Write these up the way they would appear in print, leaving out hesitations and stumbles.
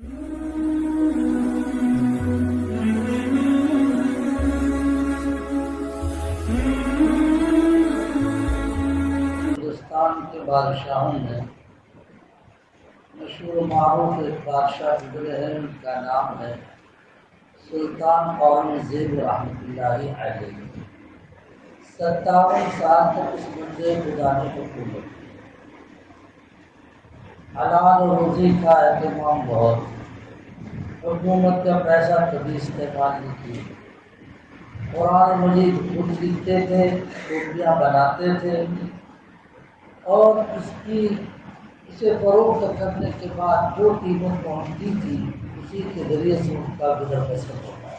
ہندوستان کے بادشاہوں میں مشہور و معروف ایک بادشاہ گزرے ہیں، ان کا نام ہے سلطان اورنگزیب رحمۃ اللہ علیہ۔ 57 سال تک اس بندے خدا نے حکومت کی۔ حلال و روزی کا اہتمام بہت، حکومت کا پیسہ کبھی استعمال نہیں کیا۔ قرآن مجید خود لکھتے تھے، کاپیاں بناتے تھے، اور اسے فروخت کرنے کے بعد جو قیمت پہنچتی تھی اسی کے ذریعے سے ان کا گزر بسر ہوتا ہے۔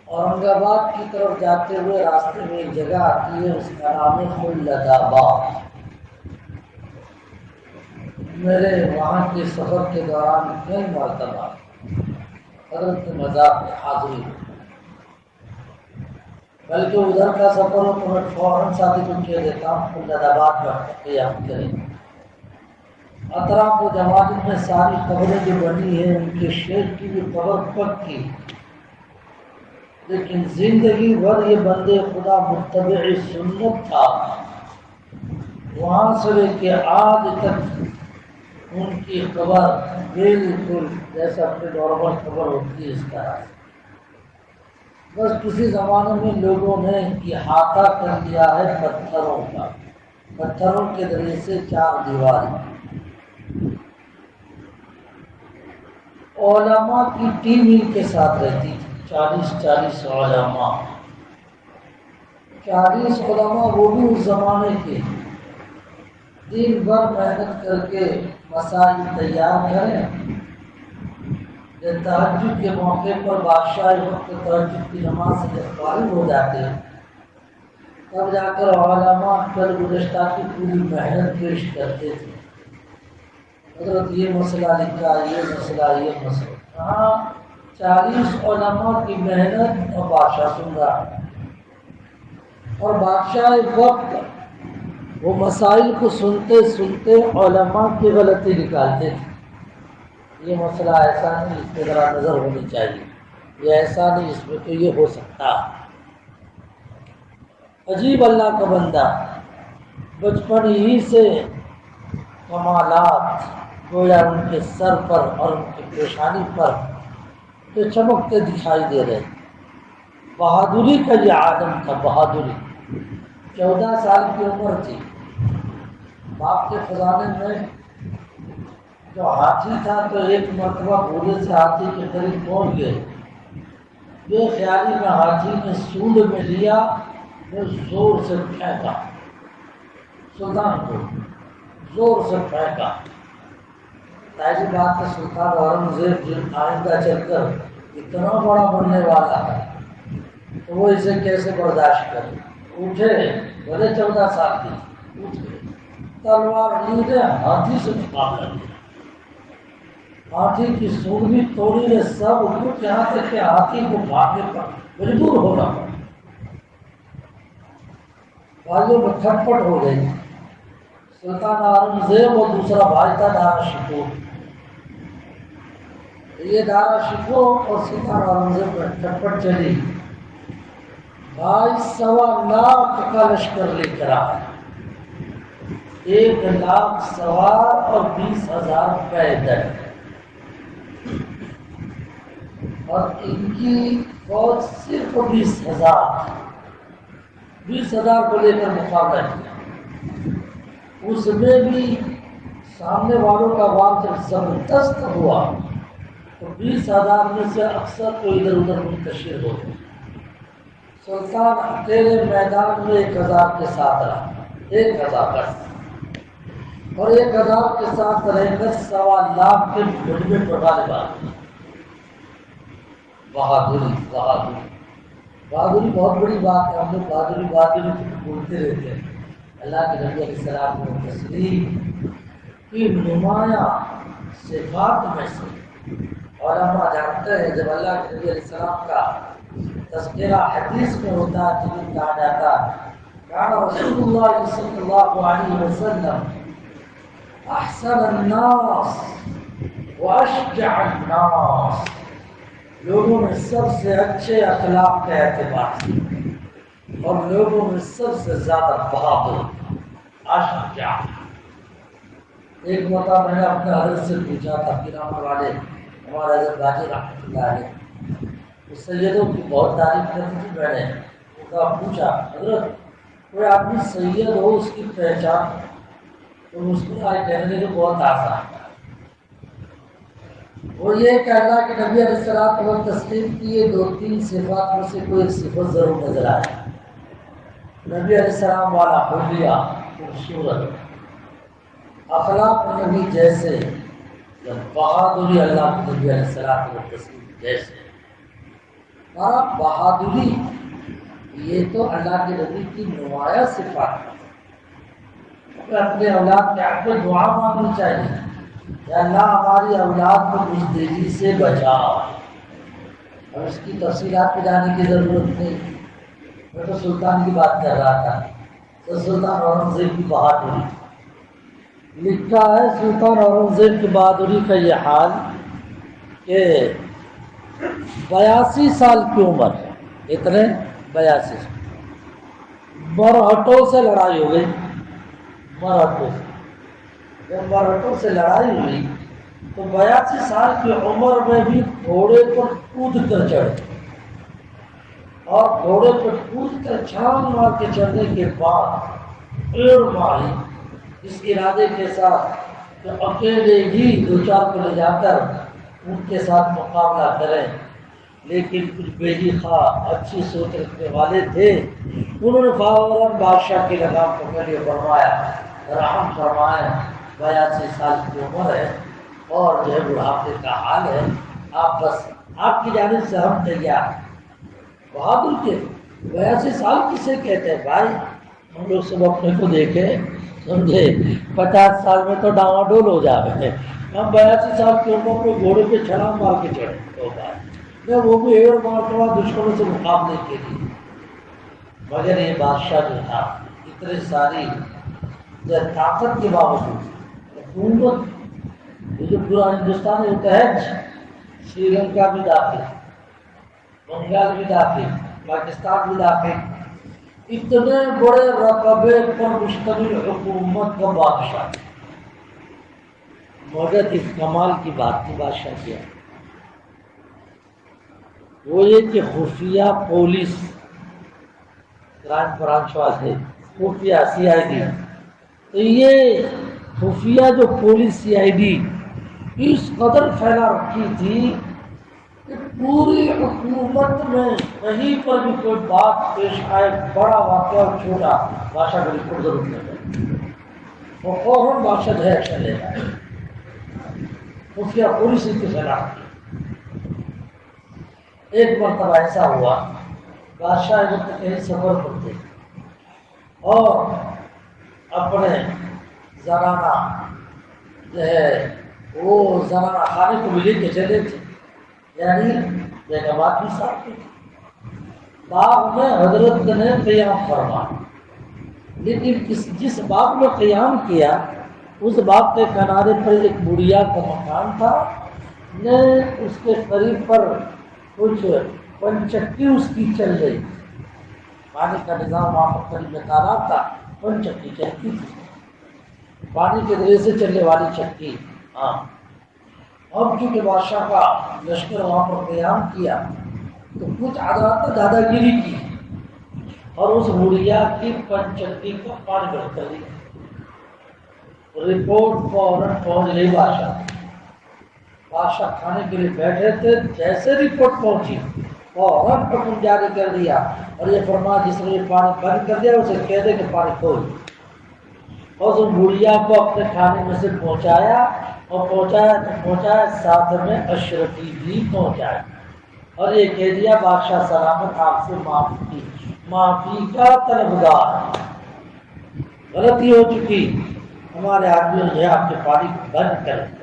اورنگ آباد کی طرف جاتے ہوئے راستے میں ایک جگہ آتی ہے، اس کا نام ہے خلدآباد۔ میرے وہاں کے سفر کے دوران کئی مرتبہ حضرت مذاق حاضری، بلکہ ادھر کا سفر ہو تو میں فوراً ساتھی کو کہہ دیتا ہوں خلدآباد میں قیام کریں۔ اطراف و جماعت میں ساری قبریں جو بنی ہیں ان کے شیخ کی بھی قبر پکی، لیکن زندگی بھر یہ بندے خدا متبع سنت تھا۔ وہاں سے لے کے آج تک ان کی قبر بالکل جیسا اپنے نارمل قبر ہوتی ہے اس طرح سے۔ بس کسی زمانے میں لوگوں نے احاطہ کر لیا ہے پتھروں کا، پتھروں کے ذریعے سے 4 دیوار۔ علماء کی ٹیم ان کے ساتھ رہتی تھی، 40 علماء، 40 علماء وہ بھی اس زمانے کے، دن بھر محنت کر کے مسائل تیار کریں۔ جب تہجد کے موقع پر بادشاہ وقت تہجد کی نماز سے جب فارغ ہو جاتے تب جا کر علماء کل گزشتہ کی پوری محنت پیش کرتے تھے۔ حضرت یہ مسئلہ لکھا، یہ مسئلہ، یہ مسئلہ، ہاں 40 علماء کی محنت اور بادشاہ سن رہا ہے، اور بادشاہ وقت وہ مسائل کو سنتے سنتے علماء کی غلطی نکالتے تھے۔ یہ مسئلہ ایسا نہیں، اس پہ ذرا نظر ہونی چاہیے، یہ ایسا نہیں، اس میں تو یہ ہو سکتا۔ عجیب اللہ کا بندہ، بچپن ہی سے کمالات گویا ان کے سر پر اور ان کی پیشانی پر جو چمکتے دکھائی دے رہے۔ بہادری کا یہ عالم تھا، بہادری۔ 14 سال کی عمر تھی، باپ کے خزانے میں جو ہاتھی تھا تو ایک مرتبہ گھوڑے سے ہاتھی کے قریب پہنچ گئے، بے خیالی میں ہاتھی نے سونڈ میں لیا، وہ زور سے پھینکا، سلطان کو زور سے پھینکا۔ ظاہر بات ہے سلطان اورنگزیب جن آئندہ چل کر اتنا بڑا بننے والا ہے تو وہ اسے کیسے برداشت کرے۔ اٹھے، بھلے 14 سال کی، اٹھ گئے، تلوار لیے، ہاتھی سے مقابلہ کیا، ہاتھی کی سونڈ بھی توڑی ہے، سب کچھ، یہاں تک کہ ہاتھی کو بھاگنے پر مجبور ہونا پڑا۔ بازوں میں کھٹپٹ ہو گئی۔ سلطان اورنگزیب اور دوسرا بھائی تھا دارا شکور، یہ دارا شکور اور سلطان اورنگزیب میں کھٹپٹ چلی۔ بھائی 1.25 لاکھ کا لشکر لے کر آیا، 1 لاکھ سوار اور 20,000 پیدل، اور ان کی فوج صرف 20,000 کو لے کر مقابلہ کیا۔ اس میں بھی سامنے والوں کا وار جب زبردست ہوا تو 20,000 میں سے اکثر تو ادھر ادھر منتشر ہو گئے۔ سلطان اکیلے میدان میں 1,000 کے ساتھ رہا، 1,000 بس، اور 1,000 کے ساتھ رہ کر 1.25 لاکھ کے مجمع پر غالب آ گئے۔ بہادری، بہادری، بہادری بہت بڑی بات ہے۔ ہم لوگ بہادری بولتے رہتے ہیں۔ اللہ کے نبی علیہ السلام و تسلیم کی نمایاں صفات میں سے علماء جانتے ہیں، جب اللہ کے نبی علیہ السلام کا تذکرہ حدیث میں ہوتا ہے تو کہا جاتا ہے کان رسول اللہ صلی اللہ علیہ وسلم احسن الناس واشجع الناس، لوگوں میں سب سے اچھے اخلاق کے اعتبار سے، اور لوگوں میں سب سے زیادہ بہادر، اشجع۔ ایک مرتبہ میں نے اپنے حضرت سے پوچھا تھا، پیرامن والے ہمارے حضرت غازی رحمۃ اللہ علیہ، اس سیدوں کی بہت تعریف کرتی تھی، میں نے ان کا پوچھا حضرت کوئی آدمی سید ہو اس کی پہچان؟ تو مسکرائے، کہنے کو بہت آسان ہے، وہ یہ کہنا کہ نبی علیہ السلام کو تسلیم کیے 2-3 صفات میں سے کوئی ایک صفت ضرور نظر آئے۔ نبی علیہ السلام والا حلیہ، خوبصورت اخلاق نبی جیسے، بہادری اللہ کے نبی علیہ السلام کو تسلیم جیسے۔ اور بہادری یہ تو اللہ کے نبی کی نمایاں صفات ہے۔ اپنے اولاد کے حق میں دعا مانگنی چاہیے، یا اللہ ہماری اولاد کو بزدلی سے بچاؤ، اور اس کی تفصیلات پہ جانے کی ضرورت نہیں۔ میں تو سلطان کی بات کر رہا تھا، تو سلطان اورنگزیب کی بہادری لکھا ہے، سلطان اورنگزیب کی بہادری کا یہ حال کہ 82 سال کی عمر، اتنے 82 مرہٹوں سے لڑائی ہو گئی، مرہٹوں سے جب مرہٹوں سے لڑائی ہوئی تو 82 سال کی عمر میں بھی گھوڑے پر کود کر چڑھے، اور گھوڑے پر کود کر چھلانگ مار کے چڑھنے کے بعد پیڑ ماری اس ارادے کے ساتھ کہ اکیلے ہی 2-4 کو لے جا کر ان کے ساتھ مقابلہ کریں، لیکن کچھ بے خواہ اچھی سوچ رکھنے والے تھے، انہوں نے فوراً بادشاہ کی لگام پکڑ کے فرمایا رحم فرمائیں، 82 سال کی عمر ہے اور جو ہے بڑھاپے کا حال ہے، آپ بس آپ کی جانب سے ہم تیار۔ بہادر کے 82 سال کسے کہتے ہیں بھائی؟ ہم لوگ سب اپنے کو دیکھیں، سمجھے 50 سال میں تو ڈاواڈول ہو جاوے، ہم 82 سال کی عمر پہ گھوڑے پہ چھلانگ مار کے چڑھے تو میں وہ بھی ایڑ مارتا دشمنوں سے مقابلے کے لیے۔ مگر یہ بادشاہ جو تھا اتنی ساری طاقت کے باوجود، حکومت یہ جو پورا ہندوستان ہے تحج، سری لنکا بھی داخل، بنگال بھی داخل، پاکستان بھی داخل، اتنے بڑے رقبے پر مشتمل حکومت کا بادشاہ، مگر اس کمال کی بات کی بادشاہ کیا وہ یہ کہ خفیہ پولیس، کرائم برانچ والے، خفیہ CID، تو یہ خفیہ جو پولیس CID اس قدر پھیلا رکھی تھی کہ پوری حکومت میں کہیں پر بھی کوئی بات پیش آئے، بڑا واقعہ اور چھوٹا، بادشاہ کو رپورٹ ضرور کرے، وہ فوراً بادشاہ جو ہے ایکشن لے جائے۔ خفیہ پولیس کی پھیلا رکھی۔ ایک مرتبہ ایسا ہوا، بادشاہ وقت کہیں سفر پر تھے اور اپنے زنانہ جو ہے وہ زنانہ خانے کو ملے کے چلے تھے، یعنی بیگمات بھی ساتھ تھی۔ باغ میں حضرت نے قیام فرمایا، لیکن جس باغ میں قیام کیا اس باغ کے کنارے پر ایک بڑھیا کا مکان تھا، نے اس کے قریب پر کچھ پنچکی اس کی چل رہی، پانی کا نظام وہاں پر قریب میں تالاب تھا، پنچکی چلتی تھی، پانی کے ذریعے سے چلنے والی چکی۔ ہاں، اب چونکہ بادشاہ کا لشکر وہاں پر قیام کیا تو کچھ حضرات نے دادا گیری کی اور اس بڑھیا کی پنچکی کو پانی بند کر دیا۔ رپورٹ فوراً پہنچ گئی بادشاہ کھانے کے لیے بیٹھے تھے، جیسے رپورٹ پہنچی فوراً حکم جاری کر دیا اور یہ فرمایا جس نے یہ پانی بند کر دیا اسے کہہ دے کہ پانی کھول، اور اس بڑھیا کو اپنے کھانے میں سے پہنچایا اور پہنچایا ساتھ میں اشرفی بھی پہنچایا، اور یہ کہہ دیا بادشاہ سلامت آپ سے معافی کا طلبگار، غلطی ہو چکی، ہمارے آدمیوں نے آپ کے پانی بند کر دیا۔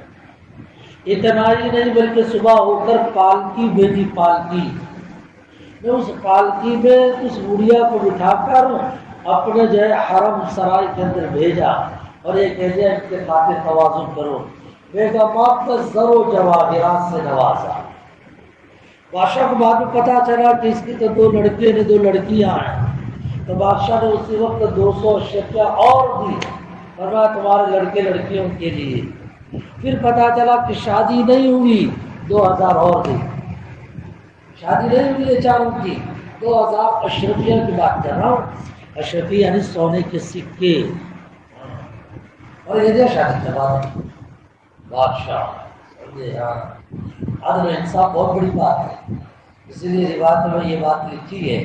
اتنا ہی نہیں بلکہ صبح ہو کر پالکی بھیجی، پالکی میں اس پالکی میں اس بڑھیا کو بٹھا کر اپنے جو ہے حرم سرائے کے اندر بھیجا اور یہ کہہ دیا ان کے خاطر توازن کرو، بیگمات کا زر و جواہرات سے نوازا۔ بادشاہ کو بعد میں پتا چلا کہ اس کی تو 2 لڑکے نے 2 لڑکیاں ہیں، تو بادشاہ نے اسی وقت 200 اشرفیاں اور دی، فرمایا تمہارے لڑکے لڑکیوں کے لیے۔ پھر پتا چلا کہ شادی نہیں ہوئی، 2000 اور دی، شادی نہیں ہوئی ہے چاروں کی، 2000 اشرفیہ کی بات کر رہا ہوں، اشرفیہ یعنی سونے کے سکے، اور یہ شادی کروا دیں بادشاہ۔ سمجھے؟ ہاں، عدل و انصاف بہت بڑی بات ہے، اسی لیے روایت میں یہ بات لکھی ہے،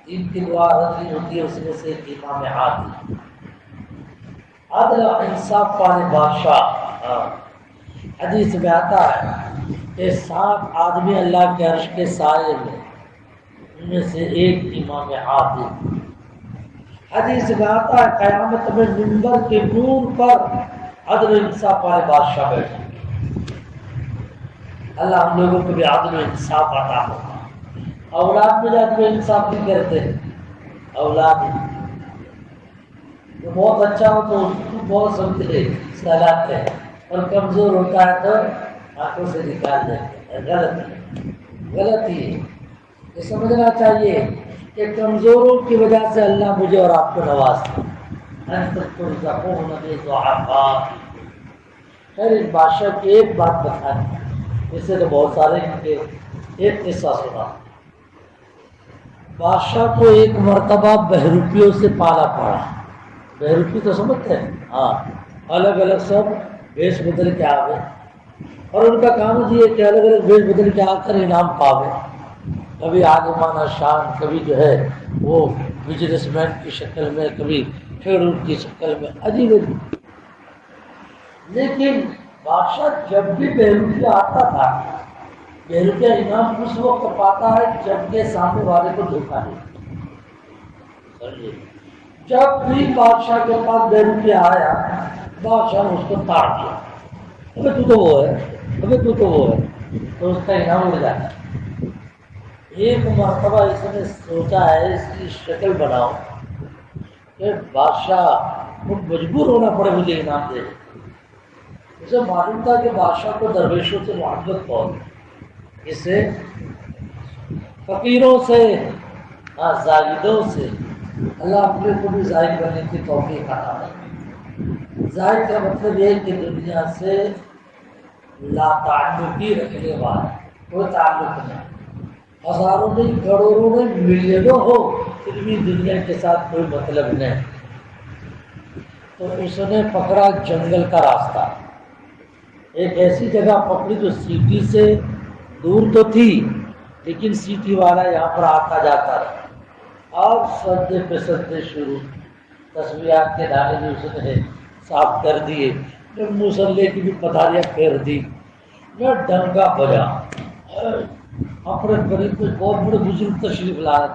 3 کی دعا رد نہیں ہوتی ہے، اس میں سے امام عادل، عدل و انصاف والے بادشاہ۔ حدیث میں آتا ہے کہ 7 آدمی اللہ کے عرش کے سائے میں، ان میں سے ایک امام عادل۔ حدیث میں آتا ہے قیامت میں منبر کے نور پر عدل و انصاف والے بادشاہ بیٹھے۔ اللہ ہم لوگوں کو بھی عدل و انصاف عطا ہوگا۔ اولاد میں عدل و انصاف نہیں کرتے، اولاد تو بہت اچھا ہو تو اس کو بہت سمجھے سہلاتے ہیں، اور کمزور ہوتا ہے تو آنکھوں سے نکال دیتے ہیں۔ غلط ہی ہے، یہ سمجھنا چاہیے کہ کمزوروں کی وجہ سے اللہ مجھے اور آپ کو نوازتا ہے۔ خیر اس بادشاہ کی ایک بات بتائی، اس سے تو بہت سارے کے ایک قصہ سنا۔ بادشاہ کو ایک مرتبہ بہروپیوں سے پالا پڑا۔ بہروپی تو سمجھتے ہیں؟ ہاں، الگ الگ سب بھیش بدل کے آ گئے، اور ان کا کام یہ ہے کہ الگ الگ بھیش بدل کے آ کر انعام پاوے، کبھی عالمانہ شان، کبھی جو ہے وہ بزنس مین کی شکل میں، کبھی کھیڑوں کی شکل میں، عجیب عجیب۔ لیکن بادشاہ جب بھی بہروپیہ آتا تھا، بہروپیہ انعام اس وقت پاتا ہے جب کہ سامنے والے کو دھوکہ دے۔ جب بھی بادشاہ کے پاس بہروپیہ آیا، بادشاہ نے اس کو تاڑ دیا، ابے تو وہ ہے، ابے تو وہ ہے، تو اس کا انعام اڑ جاتا ہے۔ ایک مرتبہ اس نے سوچا ہے اس کی شکل بناؤ کہ بادشاہ کو مجبور ہونا پڑے مجھے انعام دے۔ اسے معلوم تھا کہ بادشاہ کو درویشوں سے محبت بہت، اس سے فقیروں سے، زاہدوں سے، اللہ اپنے کو بھی زاہد بننے کی توفیق عطا کرے۔ زاہد کا مطلب یہ ہے کہ دنیا سے لا تعلقی رکھنے والا، کوئی تعلق نہیں، ہزاروں نہیں، کروڑوں نہیں، ملینوں ہو، پھر بھی دنیا کے ساتھ کوئی مطلب نہیں۔ تو اس نے پکڑا جنگل کا راستہ، ایک ایسی جگہ پکڑی جو سٹی سے دور تو تھی، لیکن سٹی والا یہاں پر آتا جاتا رہا، اور سجدے پہ سجدے شروع، تسبیحات کے دانے بھی اس نے صاف کر دیے، پھر مصلے کی بھی پتھاریاں پھیر دی، میں ڈنکا بجا، اپنے قریب میں بہت بڑے بزرگ تشریف لائے،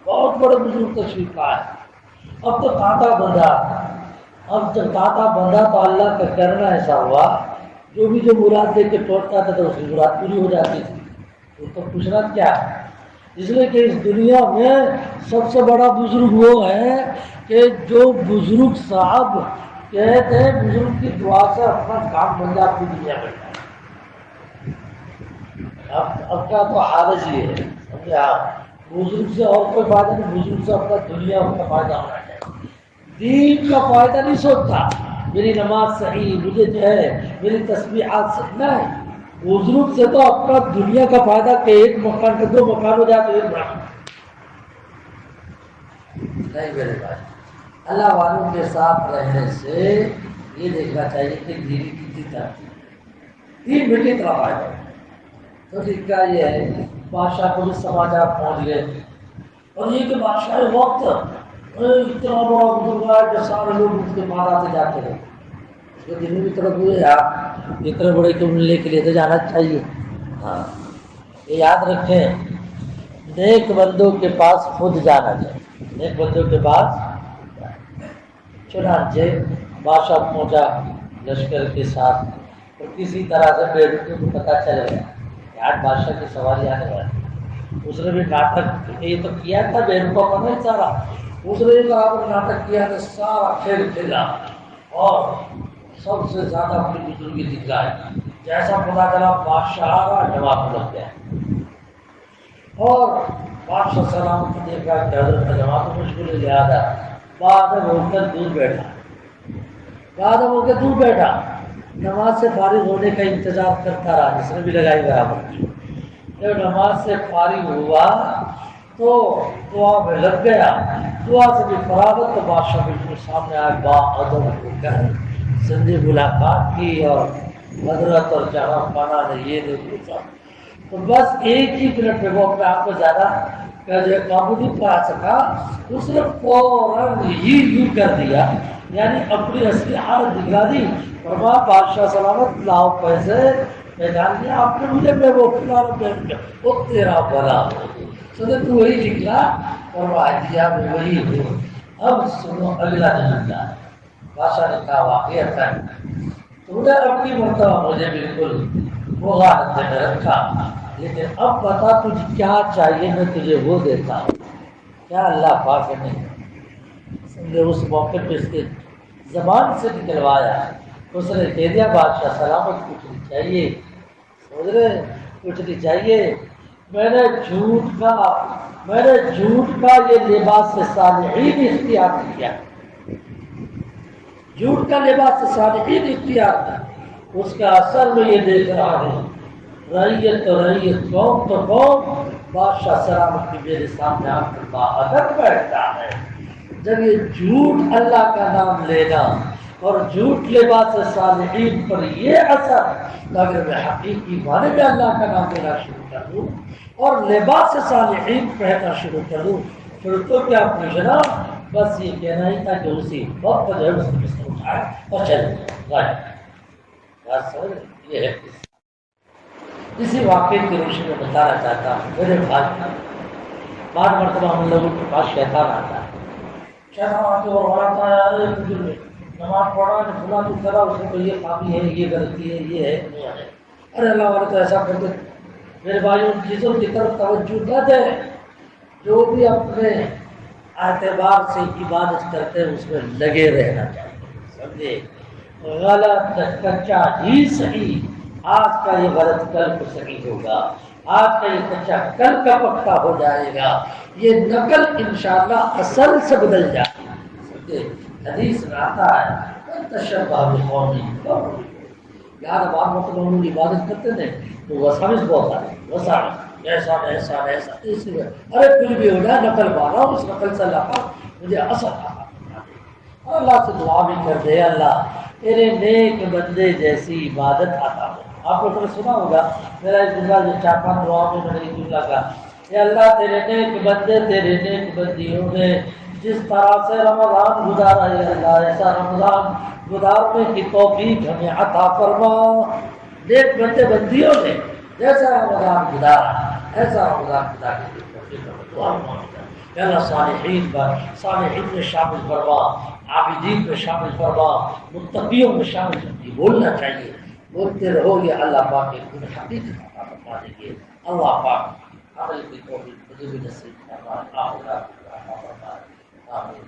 بہت بڑے بزرگ تشریف لائے۔ اب تو تانتا بندھا، اب جب تانتا بندھا تو اللہ کا کرنا ایسا ہوا، جو بھی جو مراد دے کے توڑتا تھا تو اس کی مراد پوری ہو جاتی تھی۔ تو اس کو پوچھنا کیا ہے، اس لیے کہ اس دنیا میں سب سے بڑا بزرگ وہ ہے کہ جو بزرگ صاحب کہتے ہیں بزرگ کی دعا سے اپنا کام بن جا پوری دنیا میں۔ اب کا تو حالت یہ ہے، سمجھے آپ، بزرگ سے اور کوئی فائدہ نہیں، بزرگ سے اپنا دنیا کا فائدہ ہونا چاہیے، دین کا فائدہ نہیں سوچتا، میری نماز صحیح، مجھے جو ہے میری تسبیحات صحیح، نہیں، بزرگ سے تو اپنا دنیا کا فائدہ کہ ایک مکان کا 2 مکان ہو جائے تو ایک بڑا نہیں۔ میرے بھائی، اللہ والوں کے ساتھ رہنے سے یہ دیکھنا چاہیے کہ دین کی ترتیب، دین میں کتنا فائدہ۔ تو طریقہ یہ ہے، بادشاہ کو بھی سماچار پہنچ گئے، اور یہ کہ بادشاہ وقت اتنا بڑا بزرگ ہے کہ سارے لوگ اس کے بعد آتے جاتے ہیں، اس کے دن بھی طرف ہوئے یار اتنے بڑے کو ملنے کے لیے تو جانا چاہیے۔ ہاں، یہ یاد رکھیں، نیک بندوں کے پاس خود جانا چاہیے، نیک بندوں کے پاس۔ چنانچہ بادشاہ پہنچا لشکر کے ساتھ، اور کسی طرح سے بیٹوں کو پتہ چل گیا آج بادشاہ کی سواری آنے والی۔ اس نے بھی ناٹک یہ تو کیا تھا، بیروں کا پتہ سارا، اس نے بھی برابر ناٹک کیا تو سارا کھیل کھیلا، اور سب سے زیادہ اپنی بزرگی دکھلائے، جیسا پتا چلا بادشاہ کا جواب لگ گیا اور بادشاہ سلام کو دیکھا کہ حضرت کا جواب تو مشکل لہٰذا بعد میں بول کر دور بیٹھا، بعد میں بول کے دور بیٹھا، نماز سے فارغ ہونے کا انتظار کرتا رہا، جس نے بھی لگائی برابر کی۔ جب نماز سے فارغ ہوا تو دعا میں لگ گیا، دعا سے بھی فراغت تو بادشاہ بالکل سامنے آئے، با ادب ہو کر سندھی ملاقات کی اور حضرت اور جہاں پانا نے یہ نہیں پوچھا، تو بس ایک ہی منٹ میں وہ اپنے آپ کو زیادہ جو قابو نہیں پا سکا، اس نے فوراً ہی یوں کر دیا، یعنی اپنی اصلی حالت دکھلا دی، فرمایا بادشاہ سلامت لاؤ پیسے، میں جان لیا آپ نے مجھے بے وقوف پہن کر وہ تیرا بھلا ہو، سنے تو وہی نکلا اور دیا میں وہی ہوں، اب سنو اگلا جملہ۔ بادشاہ نے کہا واقعات ہے تو نے اپنی مرتبہ مجھے بالکل وہ حالت میں رکھا، لیکن اب بتا تجھے کیا چاہیے، میں تجھے وہ دیتا ہوں۔ کیا اللہ پاک نے سمجھے اس موقع پہ اس کے زبان سے نکلوایا، اس نے کہہ دیا بادشاہ سلامت کچھ نہیں چاہیے، سمجھ رہے کچھ نہیں چاہیے، میں نے جھوٹ کا یہ لباس صالحین اختیار کیا، جھوٹ کا لباس صالحین اختیار کیا، اس کا اثر میں یہ دیکھ رہا ہوں، رعیت تو رعیت، قوم تو قوم، بادشاہ سلامت کی میرے سامنے آ کر باادب بیٹھتا ہے۔ جب یہ جھوٹ اللہ کا نام لینا اور جھوٹ لباس صالحین پر یہ اثر، اگر میں حقیقی معنی میں اللہ کا نام لینا شروع کر دوں اور لباس صالحین پہننا شروع کر دوں، پھر تو کیا پوچھنا، بس یہ کہنا ہی تھا کہ اسی وقت جو ہے اس کو بستر اٹھائے اور چلے غائب۔ یہ ہے اسی واقعے کی روشنی میں بتانا چاہتا ہوں، میرے بھائی بعض مرتبہ ہم لوگوں کے پاس شیطان آتا ہے، شیطان آتے اور بڑھاتا ہے، ارے بزرگ نماز پڑھا ہے بلا تو کرا، اس میں تو یہ خامی ہے، یہ غلطی ہے، یہ ہے، ارے اللہ والے تو ایسا کرتے۔ میرے بھائی ان چیزوں کی طرف توجہ نہ دیں، جو بھی اپنے اعتبار سے عبادت کرتے ہیں اس میں لگے رہنا چاہیے، سمجھے؟ غلط کچا ہی صحیح، آج کا یہ غلط کل کو صحیح ہوگا، آج کا یہ کچا کل کا پکا ہو جائے گا، یہ نقل انشاءاللہ اصل سے بدل جائے گا، سمجھے؟ حدیث میں آتا ہے تشبہ بقوم یار بار مطلب ہم لوگ عبادت کرتے تھے تو وساوس بہت آئے، وساوس ایسا ایسا ایسا، اس لیے ارے کچھ بھی ہو جائے نقل مارا، اس نقل سے اللہ پاک مجھے اثر اور اللہ سے دعا بھی کر دے، اللہ تیرے نیک بندے جیسی عبادت عطا ہو۔ آپ لوگوں نے سنا ہوگا میرا ایک جملہ جو 4-5 دعاؤں میں نے یہ جملہ کہا، اے اللہ تیرے نیک بندے تیرے نیک بندیوں نے جس طرح سے رمضان گزارا ہے، اللہ ایسا رمضان گزارنے کی توفیق ہمیں عطا فرما۔ نیک بندے بندیوں نے جیسا رمضان گزارا ایسا رمضان گزارنے کی توفیق ہمیں دعا مانگتا ہے، اللہ صالحین میں شامل فرما، عابدین میں شامل فرما، متقیوں میں شامل فرما۔ بولنا چاہیے، بولتے رہو گے اللہ پاک کی حقیقت عطا فرما دیں گے، اللہ پاک عمل کی توفیق مجھے بھی نصیب فرما، آمین۔